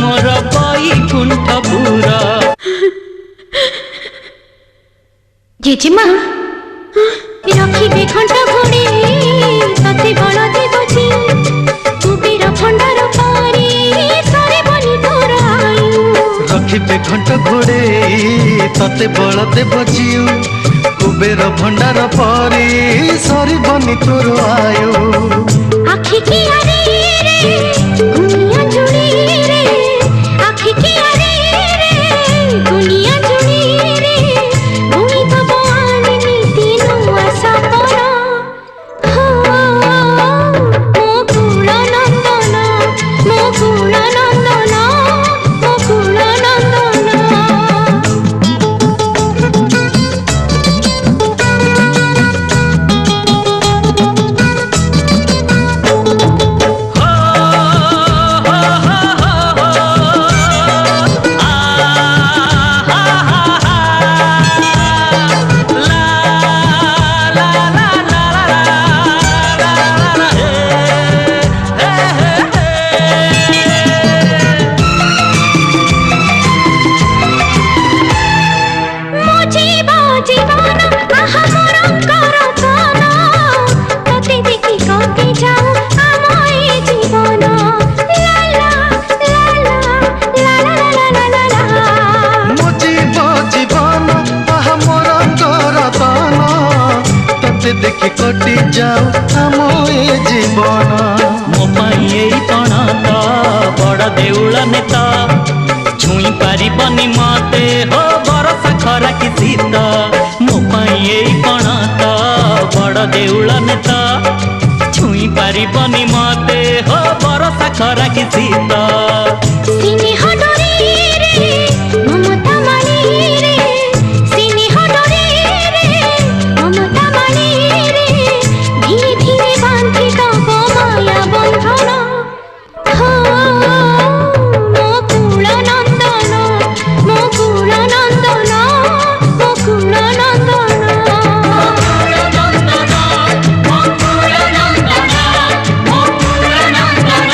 मोर बैकुंठ पूरा जेजेमा रखिबे घंटा घोड़े तते बल देवची कुबेर भंडार पारी सरे बनी तोर आयु रखिबे घंटा घोड़े तते बल देवची कुबेर भंडार पारी सरे बनी तोर आयु आखि की रे गुनिया जुड़ी रे आखि की रे गुनिया जुड़ी रे भूमि भगवान नीति नुआसा पर हो मुकुल नंदन मुकुल नंदन मुकुल नंदन देखी कटि जाओ आम ए जीवन मो पाई पण तो बड़ देउल नेता छुई पारिबनी मते हो बरसा खरा कि शीत मो पाई पण तो बड़ देउल नेता छुई पारिबनी मते हो बरसा खरा कि शीत